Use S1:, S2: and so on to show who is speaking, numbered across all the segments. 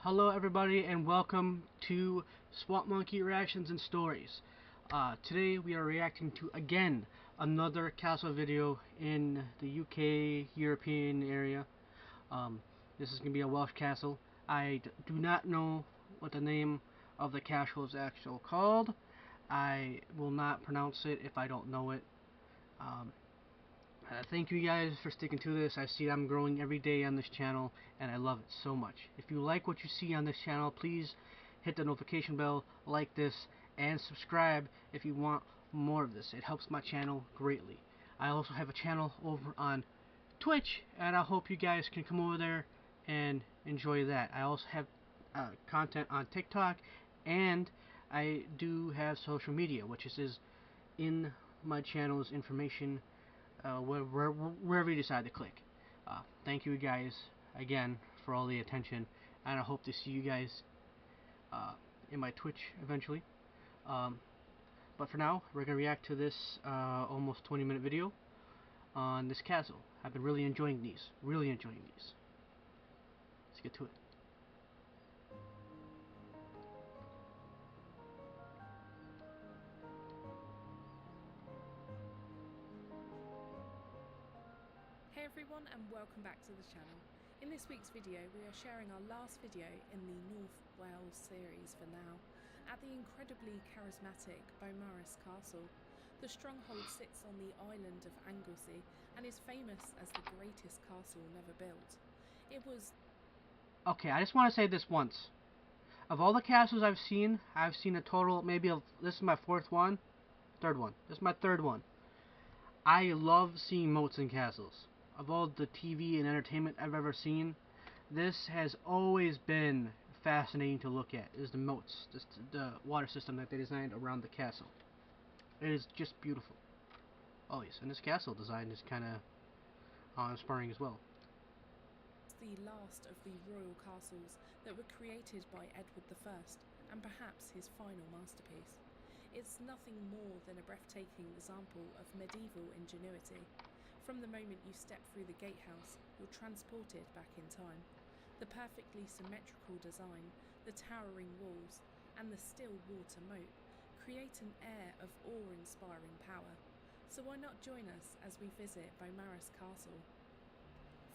S1: Hello everybody and welcome to Swamp Monkey Reactions and Stories. Today we are reacting to again another castle video in the UK European area. This is going to be a Welsh castle. I do not know what the name of the castle is actually called. I will not pronounce it if I don't know it. Thank you guys for sticking to this. I see I'm growing every day on this channel and I love it so much. If you like what you see on this channel, please hit the notification bell, like this, and subscribe if you want more of this. It helps my channel greatly. I also have a channel over on Twitch and I hope you guys can come over there and enjoy that. I also have content on TikTok and I do have social media, which is in my channel's information wherever you decide to click. Thank you guys again for all the attention, and I hope to see you guys in my Twitch eventually. But for now, we're going to react to this almost 20-minute video on this castle. I've been really enjoying these. Let's get to it.
S2: Hey everyone and welcome back to the channel. In this week's video we are sharing our last video in the North Wales series for now, at the incredibly charismatic Beaumaris Castle. The stronghold sits on the island of Anglesey and is famous as the greatest castle never built. It was...
S1: Okay, I just want to say this once. Of all the castles I've seen a total maybe of, this is my third one. This is my third one. I love seeing moats in castles. Of all the TV and entertainment I've ever seen, this has always been fascinating to look at, is the moats, the water system that they designed around the castle. It is just beautiful. Oh yes, and this castle design is kind of inspiring as well.
S2: the last of the royal castles that were created by Edward I, and perhaps his final masterpiece. It's nothing more than a breathtaking example of medieval ingenuity. From the moment you step through the gatehouse, you're transported back in time. The perfectly symmetrical design, the towering walls, and the still water moat create an air of awe-inspiring power. So why not join us as we visit Beaumaris Castle?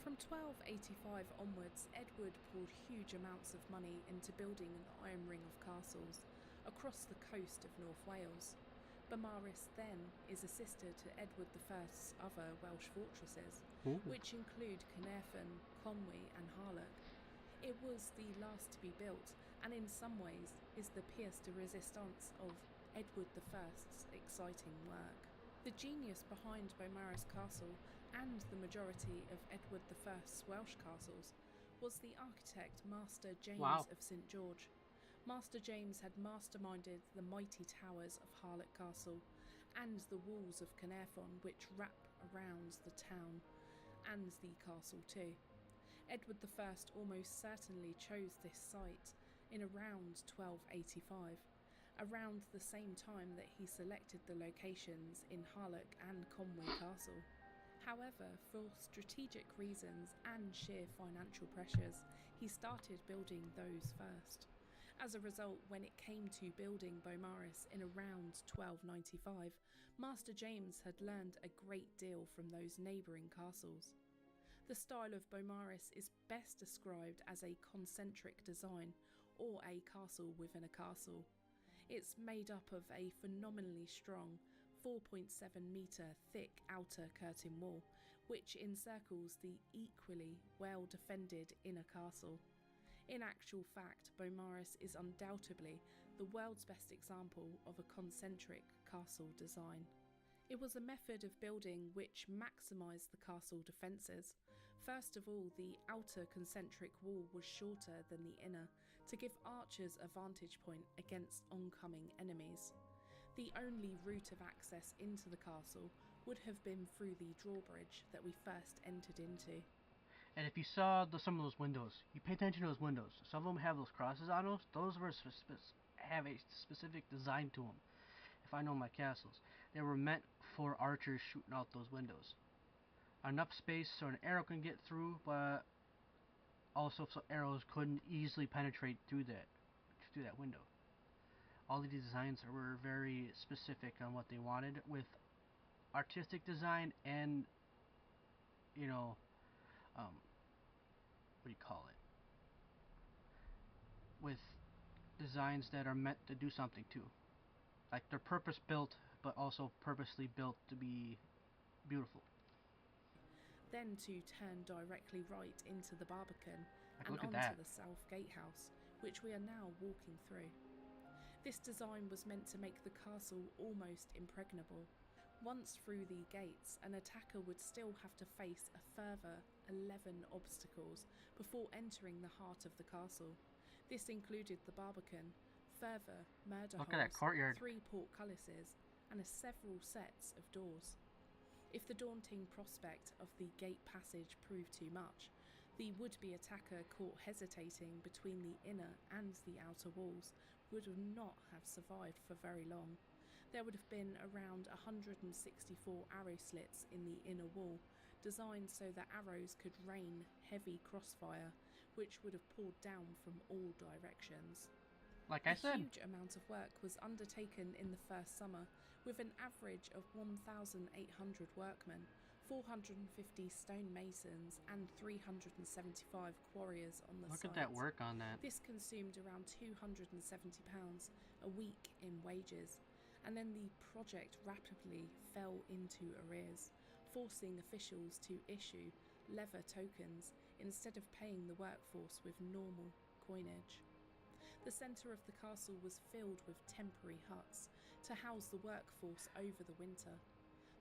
S2: From 1285 onwards, Edward poured huge amounts of money into building an iron ring of castles across the coast of North Wales. Beaumaris then is a sister to Edward I's other Welsh fortresses, which include Caernarfon, Conwy and Harlech. It was the last to be built, and in some ways is the pièce de résistance of Edward I's exciting work. The genius behind Beaumaris Castle, and the majority of Edward I's Welsh castles, was the architect Master James of St George. Master James had masterminded the mighty towers of Harlech Castle and the walls of Caernarfon, which wrap around the town and the castle too. Edward I almost certainly chose this site in around 1285, around the same time that he selected the locations in Harlech and Conwy Castle. However, for strategic reasons and sheer financial pressures, he started building those first. As a result, when it came to building Beaumaris in around 1295, Master James had learned a great deal from those neighbouring castles. The style of Beaumaris is best described as a concentric design, or a castle within a castle. It's made up of a phenomenally strong 4.7 metre thick outer curtain wall, which encircles the equally well defended inner castle. In actual fact, Beaumaris is undoubtedly the world's best example of a concentric castle design. It was a method of building which maximised the castle defences. First of all, the outer concentric wall was shorter than the inner, to give archers a vantage point against oncoming enemies. The only route of access into the castle would have been through the drawbridge that we first entered into.
S1: And if you saw some of those windows, you pay attention to those windows. Some of them have those crosses on those. Those were have a specific design to them. If I know my castles, they were meant for archers shooting out those windows. Enough space so an arrow can get through, but also so arrows couldn't easily penetrate through that window. All the designs were very specific on what they wanted with artistic design and, you know, what do you call it? With designs that are meant to do something too. Like they're purpose built, but also purposely built to be beautiful.
S2: Then to turn directly right into the Barbican
S1: Like,
S2: and
S1: look at
S2: onto
S1: that.
S2: the South Gatehouse, which we are now walking through. This design was meant to make the castle almost impregnable. Once through the gates, an attacker would still have to face a further 11 obstacles before entering the heart of the castle. This included the Barbican, further murder
S1: Look at that
S2: holes,
S1: courtyard.
S2: 3 portcullises, and several sets of doors. If the daunting prospect of the gate passage proved too much, the would-be attacker caught hesitating between the inner and the outer walls would not have survived for very long. There would have been around 164 arrow slits in the inner wall, designed so that arrows could rain heavy crossfire, which would have poured down from all directions.
S1: Like I
S2: A
S1: said,
S2: huge amount of work was undertaken in the first summer, with an average of 1,800 workmen, 450 stonemasons, and 375 quarriers on the
S1: look
S2: site.
S1: at that work on that.
S2: This consumed around £270 a week in wages, and then the project rapidly fell into arrears, forcing officials to issue leather tokens instead of paying the workforce with normal coinage. The centre of the castle was filled with temporary huts to house the workforce over the winter.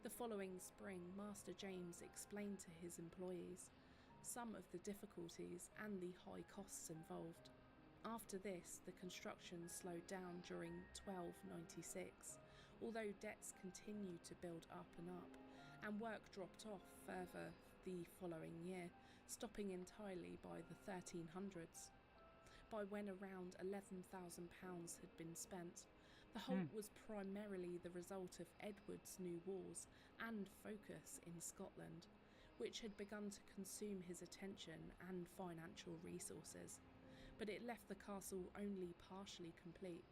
S2: The following spring, Master James explained to his employees some of the difficulties and the high costs involved. After this, the construction slowed down during 1296, although debts continued to build up, and work dropped off further the following year, stopping entirely by the 1300s. By when around £11,000 had been spent, the halt was primarily the result of Edward's new wars and focus in Scotland, which had begun to consume his attention and financial resources. But it left the castle only partially complete.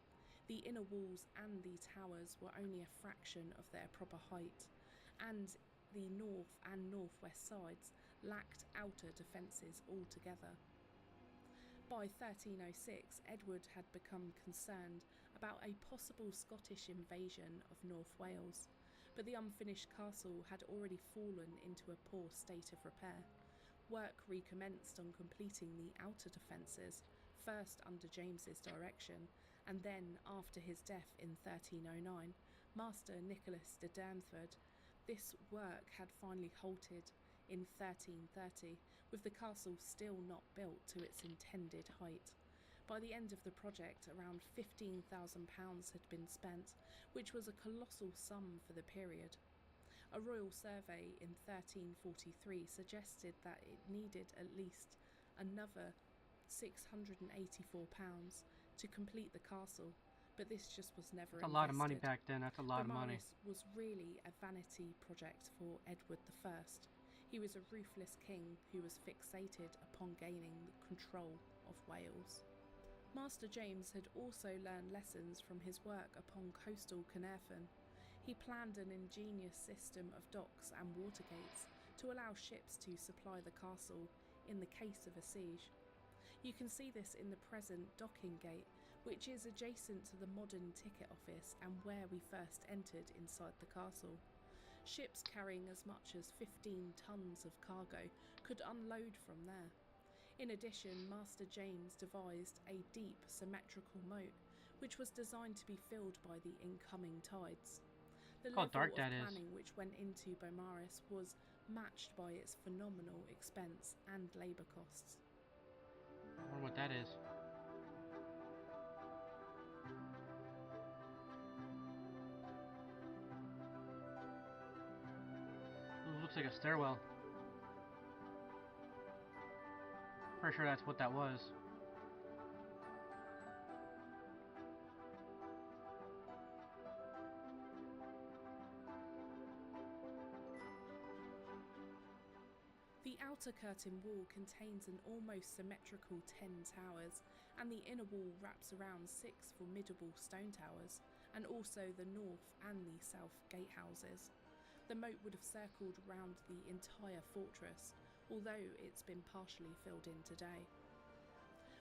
S2: The inner walls and the towers were only a fraction of their proper height, and the north and northwest sides lacked outer defences altogether. By 1306, Edward had become concerned about a possible Scottish invasion of North Wales, but the unfinished castle had already fallen into a poor state of repair. Work recommenced on completing the outer defences, first under James's direction, and then, after his death in 1309, Master Nicholas de Darnford. This work had finally halted in 1330, with the castle still not built to its intended height. By the end of the project, around £15,000 had been spent, which was a colossal sum for the period. A royal survey in 1343 suggested that it needed at least another £684 to complete the castle, but this just was never invested.
S1: That's a lot of money back then. That's a lot of money.
S2: Beaumaris was really a vanity project for Edward I. He was a ruthless king who was fixated upon gaining the control of Wales. Master James had also learned lessons from his work upon coastal Carnarvon. He planned an ingenious system of docks and water gates to allow ships to supply the castle in the case of a siege. You can see this in the present docking gate, which is adjacent to the modern ticket office and where we first entered inside the castle. Ships carrying as much as 15 tons of cargo could unload from there. In addition, Master James devised a deep symmetrical moat, which was designed to be filled by the incoming tides. The level of planning which went into Beaumaris was matched by its phenomenal expense and labour costs.
S1: I wonder what that is. Ooh, looks like a stairwell. Pretty sure that's what that was.
S2: The outer curtain wall contains an almost symmetrical 10 towers, and the inner wall wraps around 6 formidable stone towers, and also the north and the south gatehouses. The moat would have circled round the entire fortress, although it's been partially filled in today.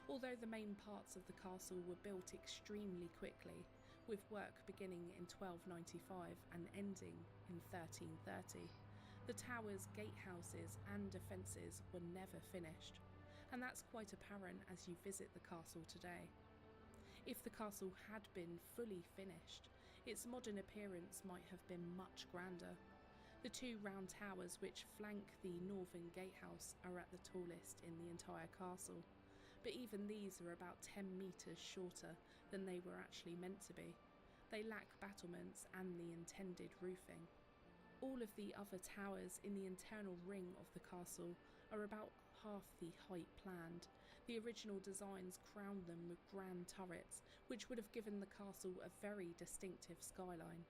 S2: Although the main parts of the castle were built extremely quickly, with work beginning in 1295 and ending in 1330, the towers, gatehouses and defences were never finished, and that's quite apparent as you visit the castle today. If the castle had been fully finished, its modern appearance might have been much grander. The 2 round towers which flank the northern gatehouse are at the tallest in the entire castle, but even these are about 10 metres shorter than they were actually meant to be. They lack battlements and the intended roofing. All of the other towers in the internal ring of the castle are about half the height planned. The original designs crowned them with grand turrets, which would have given the castle a very distinctive skyline.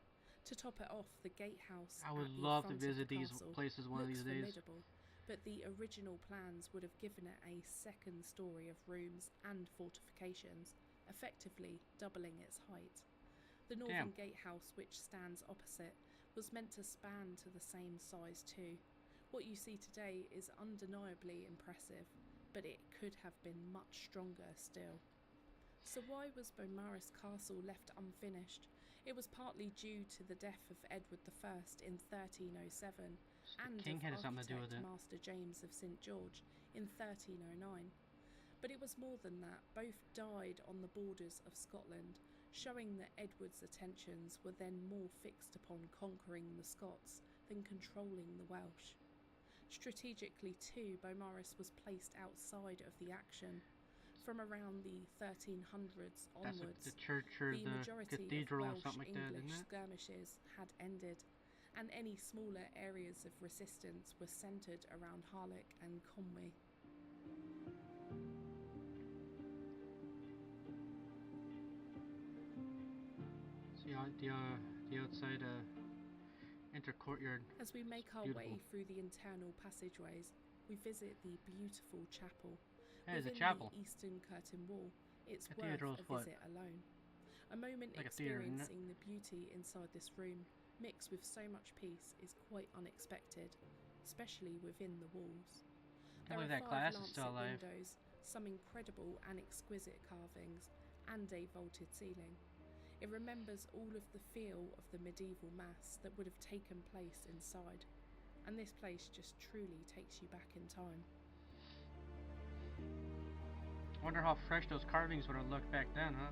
S2: To top it off, the gatehouse
S1: I would
S2: at the
S1: love to
S2: front
S1: visit
S2: of the
S1: these
S2: castle
S1: places one of
S2: looks
S1: these days.
S2: formidable, but the original plans would have given it a second story of rooms and fortifications, effectively doubling its height. The northern gatehouse, which stands opposite, was meant to span to the same size too. What you see today is undeniably impressive, but it could have been much stronger still. So why was Beaumaris Castle left unfinished? It was partly due to the death of Edward I in 1307 and
S1: king
S2: of
S1: had something to do with
S2: architect
S1: it.
S2: Master James of St George in 1309. But it was more than that. Both died on the borders of Scotland, showing that Edward's attentions were then more fixed upon conquering the Scots than controlling the Welsh. Strategically too, Beaumaris was placed outside of the action. From around the 1300s onwards,
S1: That's the church or
S2: the
S1: the
S2: majority of
S1: cathedral or
S2: Welsh
S1: something like that,
S2: English
S1: isn't it?
S2: skirmishes had ended, and any smaller areas of resistance were centred around Harlech and Conwy.
S1: See the outside inner courtyard.
S2: As we make our
S1: Beautiful.
S2: way through the internal passageways, we visit the beautiful chapel.
S1: There's a
S2: Within
S1: chapel.
S2: the eastern curtain wall, it's
S1: Cathedral
S2: worth
S1: is
S2: a
S1: what?
S2: visit alone. A moment
S1: Like a theatre, isn't it?
S2: experiencing the beauty inside this room, mixed with so much peace, is quite unexpected, especially within the walls.
S1: Can't
S2: There
S1: believe
S2: are
S1: that
S2: 5
S1: class is
S2: lancet
S1: still alive.
S2: windows, some incredible and exquisite carvings, and a vaulted ceiling. It remembers all of the feel of the medieval mass that would have taken place inside, and this place just truly takes you back in time.
S1: I wonder how fresh those carvings would have looked back then, huh?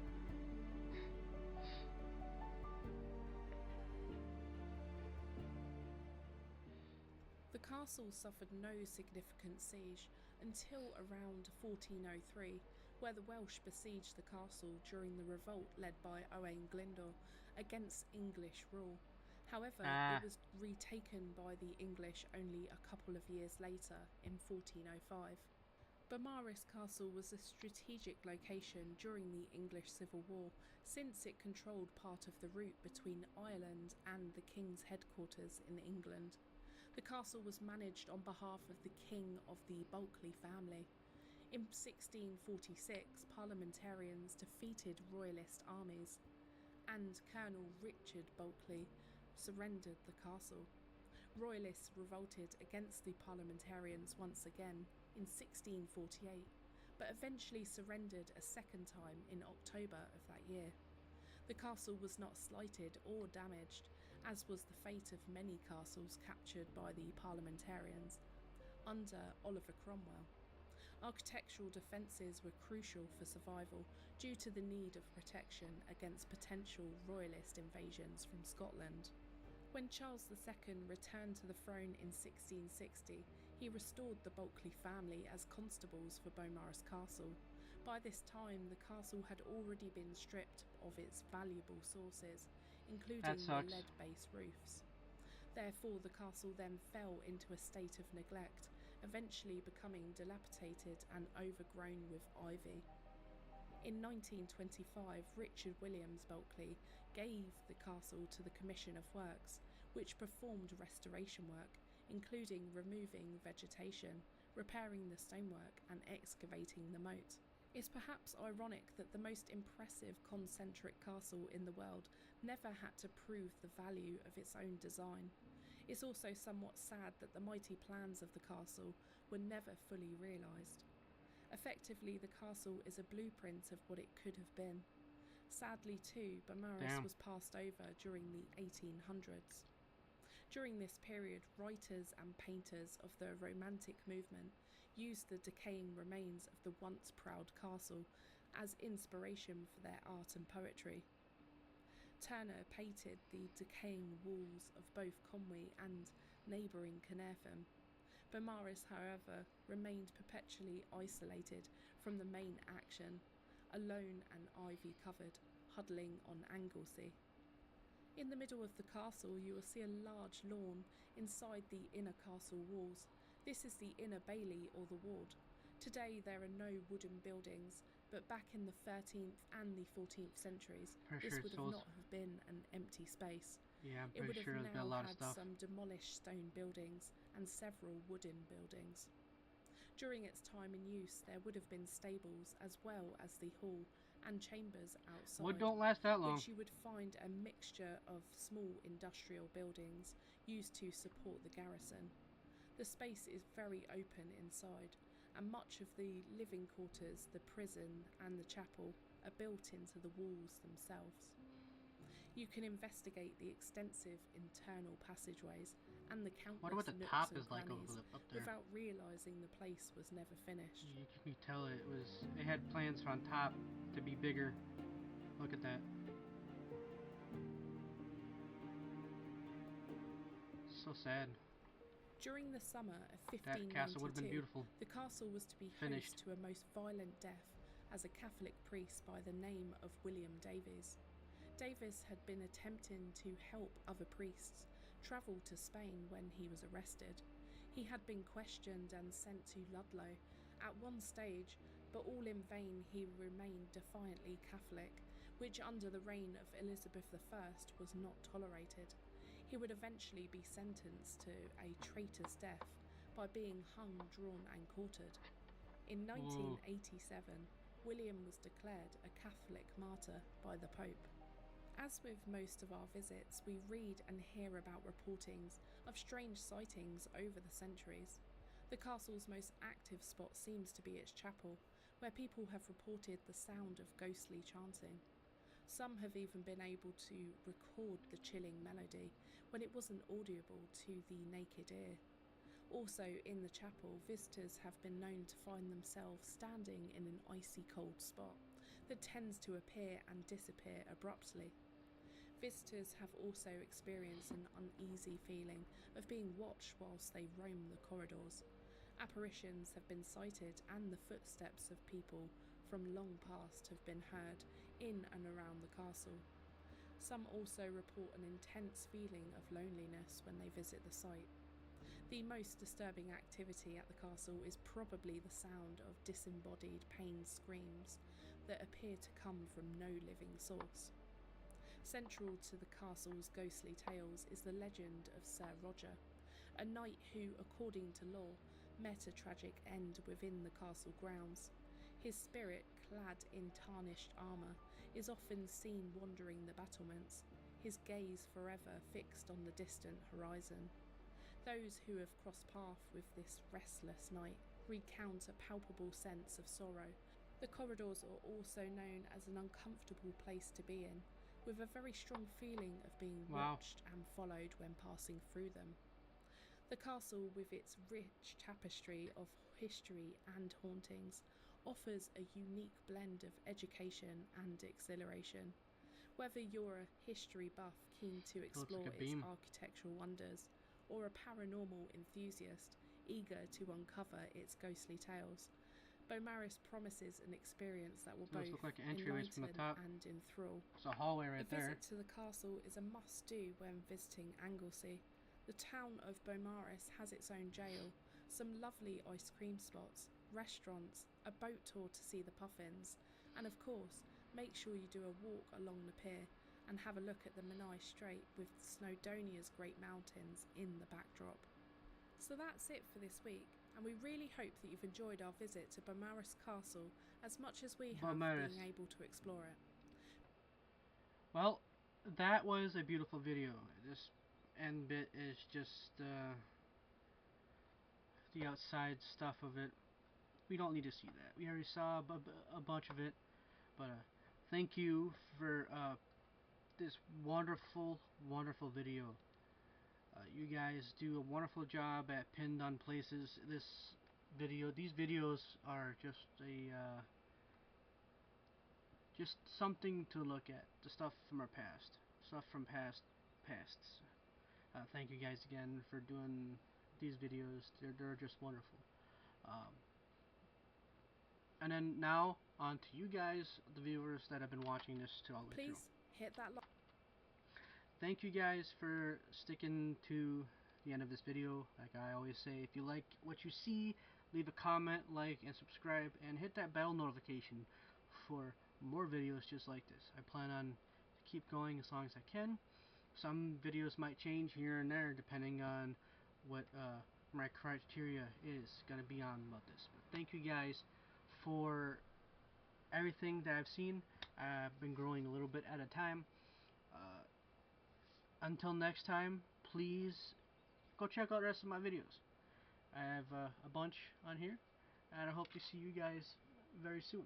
S2: The castle suffered no significant siege until around 1403, where the Welsh besieged the castle during the revolt led by Owain Glyndwr against English rule. However, it was retaken by the English only a couple of years later in 1405. Beaumaris Castle was a strategic location during the English Civil War, since it controlled part of the route between Ireland and the King's headquarters in England. The castle was managed on behalf of the King of the Bulkley family. In 1646, parliamentarians defeated royalist armies, and Colonel Richard Bulkley surrendered the castle. Royalists revolted against the parliamentarians once again in 1648, but eventually surrendered a second time in October of that year. The castle was not slighted or damaged, as was the fate of many castles captured by the parliamentarians under Oliver Cromwell. Architectural defences were crucial for survival due to the need of protection against potential royalist invasions from Scotland. When Charles II returned to the throne in 1660, he restored the Bulkley family as constables for Beaumaris Castle. By this time, the castle had already been stripped of its valuable sources, including the lead-based roofs. Therefore, the castle then fell into a state of neglect, eventually becoming dilapidated and overgrown with ivy. In 1925, Richard Williams Bulkley gave the castle to the Commission of Works, which performed restoration work, including removing vegetation, repairing the stonework and excavating the moat. It's perhaps ironic that the most impressive concentric castle in the world never had to prove the value of its own design. It's also somewhat sad that the mighty plans of the castle were never fully realised. Effectively, the castle is a blueprint of what it could have been. Sadly too, Beaumaris was passed over during the 1800s. During this period, writers and painters of the Romantic movement used the decaying remains of the once proud castle as inspiration for their art and poetry. Turner painted the decaying walls of both Conwy and neighbouring Caernarfon. Beaumaris, however, remained perpetually isolated from the main action, alone and ivy-covered, huddling on Anglesey. In the middle of the castle you will see a large lawn inside the inner castle walls. This is the inner bailey or the ward. Today there are no wooden buildings, but back in the 13th and the 14th centuries, this would not have been an empty space.
S1: Yeah, I'm
S2: it would
S1: pretty
S2: have
S1: sure
S2: now
S1: a lot
S2: had
S1: of stuff.
S2: some demolished stone buildings and several wooden buildings. During its time in use, there would have been stables as well as the hall and chambers outside.
S1: Wood don't last that long.
S2: Which you would find a mixture of small industrial buildings used to support the garrison. The space is very open inside, and much of the living quarters, the prison and the chapel are built into the walls themselves. You can investigate the extensive internal passageways and the countless nooks and crannies without realising the place was never finished.
S1: You can tell it had plans on top to be bigger. Look at that. So sad.
S2: During the summer of 1592,
S1: that castle would have been beautiful.
S2: The castle was to be host to a most violent death as a Catholic priest by the name of William Davies. Davies had been attempting to help other priests travel to Spain when he was arrested. He had been questioned and sent to Ludlow at one stage, but all in vain. He remained defiantly Catholic, which under the reign of Elizabeth I was not tolerated. He would eventually be sentenced to a traitor's death by being hung, drawn and quartered. In 1987, William was declared a Catholic martyr by the Pope. As with most of our visits, we read and hear about reportings of strange sightings over the centuries. The castle's most active spot seems to be its chapel, where people have reported the sound of ghostly chanting. Some have even been able to record the chilling melody when it wasn't audible to the naked ear. Also in the chapel, visitors have been known to find themselves standing in an icy cold spot that tends to appear and disappear abruptly. Visitors have also experienced an uneasy feeling of being watched whilst they roam the corridors. Apparitions have been sighted and the footsteps of people from long past have been heard in and around the castle. Some also report an intense feeling of loneliness when they visit the site. The most disturbing activity at the castle is probably the sound of disembodied pained screams that appear to come from no living source. Central to the castle's ghostly tales is the legend of Sir Roger, a knight who, according to lore, met a tragic end within the castle grounds. His spirit, clad in tarnished armour, is often seen wandering the battlements, his gaze forever fixed on the distant horizon. Those who have crossed paths with this restless knight recount a palpable sense of sorrow. The corridors are also known as an uncomfortable place to be in, with a very strong feeling of being watched and followed when passing through them. The castle, with its rich tapestry of history and hauntings, offers a unique blend of education and exhilaration. Whether you're a history buff keen to explore its architectural wonders, or a paranormal enthusiast eager to uncover its ghostly tales, Beaumaris promises an experience that will both enlighten and enthrall.
S1: It's a hallway right there.
S2: A visit to the castle is a must-do when visiting Anglesey. The town of Beaumaris has its own jail, some lovely ice cream spots, restaurants, a boat tour to see the puffins, and of course, make sure you do a walk along the pier and have a look at the Menai Strait with Snowdonia's great mountains in the backdrop. So that's it for this week. and we really hope that you've enjoyed our visit to Beaumaris Castle as much as we have
S1: Beaumaris.
S2: being able to explore it.
S1: Well, that was a beautiful video. This end bit is just the outside stuff of it. We don't need to see that. We already saw a bunch of it. But thank you for this wonderful, wonderful video. You guys do a wonderful job at pinned on places. These videos are just something to look at. The stuff from our past, stuff from pasts. Thank you guys again for doing these videos. They're just wonderful. Um, and then now on to you guys, the viewers that have been watching this all the way through.
S2: Please hit that like.
S1: Thank you guys for sticking to the end of this video. Like I always say, if you like what you see, leave a comment, like, and subscribe, and hit that bell notification for more videos just like this. I plan on to keep going as long as I can. Some videos might change here and there depending on what my criteria is going to be on about this. But thank you guys for everything that I've seen. I've been growing a little bit at a time. Until next time, please go check out the rest of my videos. I have a bunch on here, and I hope to see you guys very soon.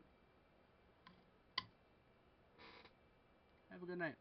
S1: Have a good night.